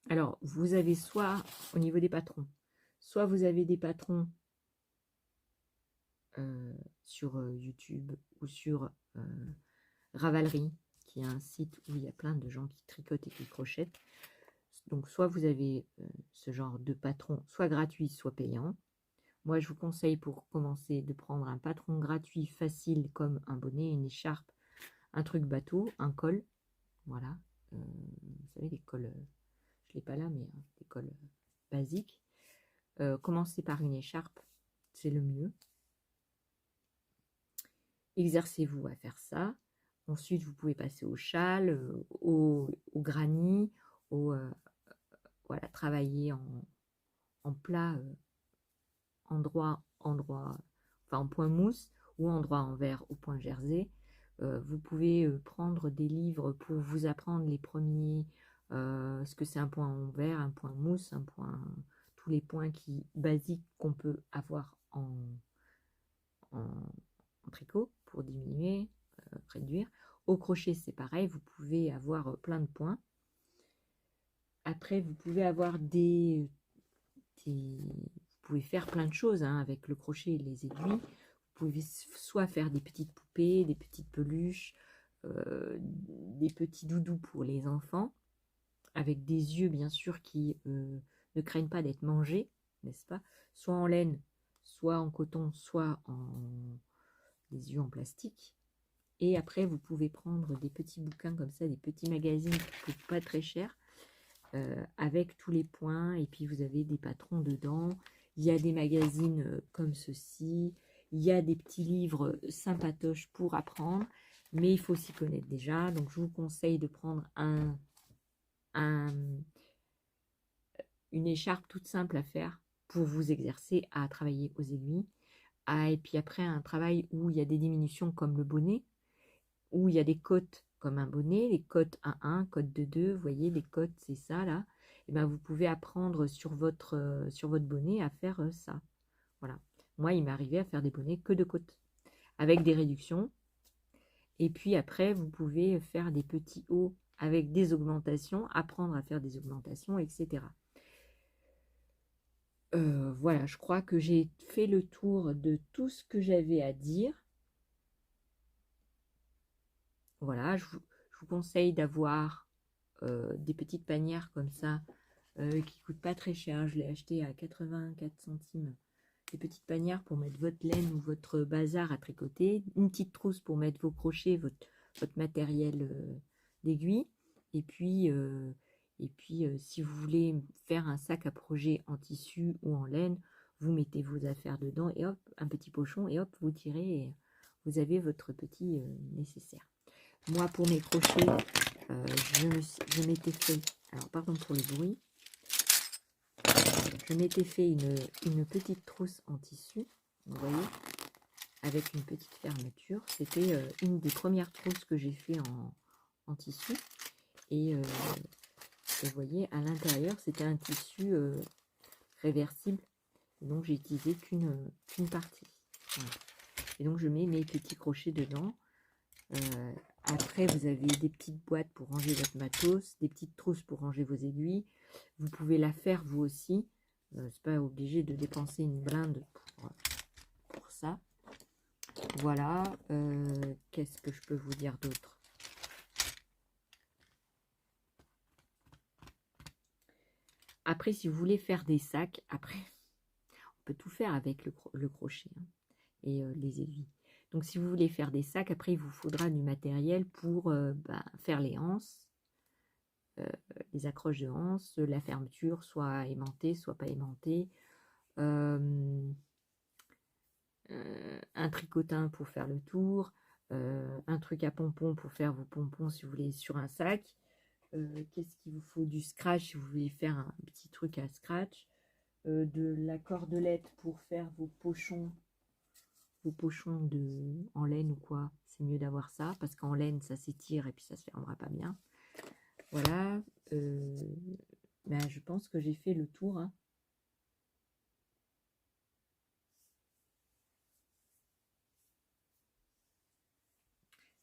Alors, vous avez soit, au niveau des patrons, soit vous avez des patrons sur YouTube ou sur Ravelry, qui est un site où il y a plein de gens qui tricotent et qui crochettent. Donc, soit vous avez ce genre de patron, soit gratuit, soit payant. Moi, je vous conseille pour commencer de prendre un patron gratuit facile comme un bonnet, une écharpe, un truc bateau, un col. Voilà. Vous savez, les cols, je ne l'ai pas là, mais des cols basiques. Commencez par une écharpe, c'est le mieux. Exercez-vous à faire ça. Ensuite, vous pouvez passer au châle, au granit, voilà, travailler en plat, enfin en point mousse ou endroit en verre au point jersey. Vous pouvez prendre des livres pour vous apprendre les premiers, ce que c'est un point en verre, un point mousse, tous les points basiques qu'on peut avoir en tricot pour diminuer, réduire. Au crochet, c'est pareil, vous pouvez avoir plein de points. Après, vous pouvez avoir vous pouvez faire plein de choses hein, avec le crochet et les aiguilles. Vous pouvez soit faire des petites poupées, des petites peluches, des petits doudous pour les enfants, avec des yeux bien sûr qui ne craignent pas d'être mangés, n'est-ce pas? Soit en laine, soit en coton, soit des yeux en plastique. Et après, vous pouvez prendre des petits bouquins comme ça, des petits magazines qui ne coûtent pas très cher, avec tous les points. Et puis, vous avez des patrons dedans. Il y a des magazines comme ceci. Il y a des petits livres sympatoches pour apprendre. Mais il faut s'y connaître déjà. Donc, je vous conseille de prendre une écharpe toute simple à faire pour vous exercer à travailler aux aiguilles. Et puis après, un travail où il y a des diminutions comme le bonnet, où il y a des côtes comme un bonnet, les côtes 1-1, côtes 2-2, vous voyez, les côtes, c'est ça, là. Et ben, vous pouvez apprendre sur votre bonnet à faire ça. Voilà. Moi, il m'est arrivé à faire des bonnets que de côtes, avec des réductions. Et puis après, vous pouvez faire des petits hauts avec des augmentations, apprendre à faire des augmentations, etc. Voilà, je crois que j'ai fait le tour de tout ce que j'avais à dire. Voilà, je vous conseille d'avoir des petites panières comme ça qui ne coûtent pas très cher. Je l'ai acheté à 84 centimes. Des petites panières pour mettre votre laine ou votre bazar à tricoter. Une petite trousse pour mettre vos crochets, votre matériel d'aiguille. Et puis, si vous voulez faire un sac à projet en tissu ou en laine, vous mettez vos affaires dedans et hop, un petit pochon et hop, vous tirez et vous avez votre petit nécessaire. Moi, pour mes crochets, je m'étais fait, alors pardon pour le bruit, je m'étais fait une petite trousse en tissu, vous voyez, avec une petite fermeture. C'était une des premières trousses que j'ai fait en tissu. Et vous voyez, à l'intérieur, c'était un tissu réversible. Donc, j'ai utilisé qu'une partie. Voilà. Et donc, je mets mes petits crochets dedans. Après, vous avez des petites boîtes pour ranger votre matos, des petites trousses pour ranger vos aiguilles. Vous pouvez la faire vous aussi. C'est pas obligé de dépenser une blinde pour ça. Voilà. Qu'est-ce que je peux vous dire d'autre? Après, si vous voulez faire des sacs, après, on peut tout faire avec le crochet hein, et les aiguilles. Donc, si vous voulez faire des sacs, après, il vous faudra du matériel pour faire les anses, les accroches de anses, la fermeture, soit aimantée, soit pas aimantée. Un tricotin pour faire le tour, un truc à pompons pour faire vos pompons si vous voulez sur un sac. Qu'est-ce qu'il vous faut? Du scratch si vous voulez faire un petit truc à scratch. De la cordelette pour faire vos pochons en laine ou quoi. C'est mieux d'avoir ça parce qu'en laine ça s'étire et puis ça se fermera pas bien. Voilà. Je pense que j'ai fait le tour. Hein.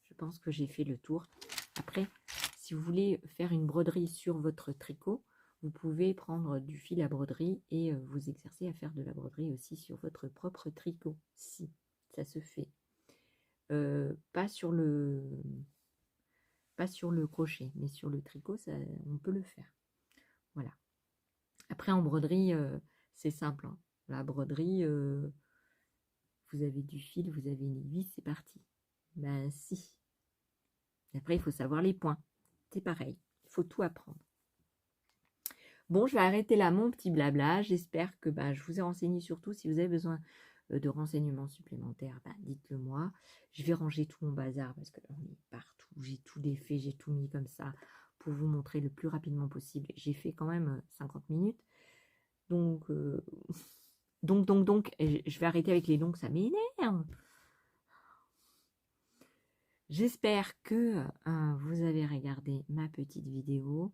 Je pense que j'ai fait le tour. Après, si vous voulez faire une broderie sur votre tricot, vous pouvez prendre du fil à broderie et vous exercer à faire de la broderie aussi sur votre propre tricot, si ça se fait. Pas sur le crochet, mais sur le tricot, on peut le faire. Voilà. Après, en broderie, c'est simple. Hein. La broderie, vous avez du fil, vous avez une aiguille, c'est parti. Ben si. Après, il faut savoir les points. C'est pareil. Il faut tout apprendre. Bon, je vais arrêter là mon petit blabla. J'espère que je vous ai renseigné surtout. Si vous avez besoin de renseignements supplémentaires, dites-le moi. Je vais ranger tout mon bazar parce que là, on est partout. j'ai tout défait, j'ai tout mis comme ça pour vous montrer le plus rapidement possible. J'ai fait quand même 50 minutes. Donc, et je vais arrêter avec les longs, ça m'énerve. J'espère que vous avez regardé ma petite vidéo.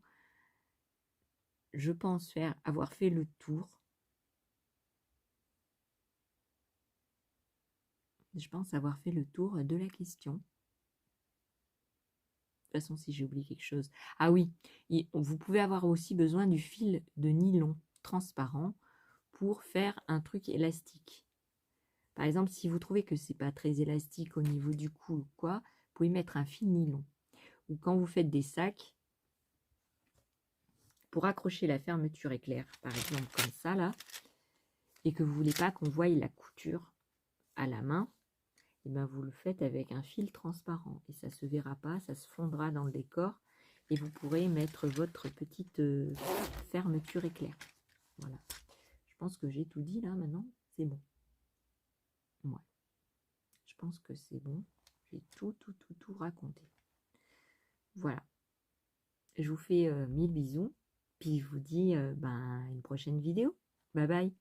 Je pense avoir fait le tour. Je pense avoir fait le tour de la question. De toute façon, si j'ai oublié quelque chose. Ah oui, vous pouvez avoir aussi besoin du fil de nylon transparent pour faire un truc élastique. Par exemple, si vous trouvez que c'est pas très élastique au niveau du cou ou quoi, vous pouvez mettre un fil nylon. Ou quand vous faites des sacs, pour accrocher la fermeture éclair, par exemple comme ça là, et que vous voulez pas qu'on voie la couture à la main, et ben vous le faites avec un fil transparent et ça se verra pas, ça se fondra dans le décor et vous pourrez mettre votre petite fermeture éclair. Voilà. Je pense que j'ai tout dit là maintenant, c'est bon. Ouais. Je pense que c'est bon. J'ai tout raconté. Voilà. Je vous fais 1000 bisous. Puis je vous dis à une prochaine vidéo. Bye bye.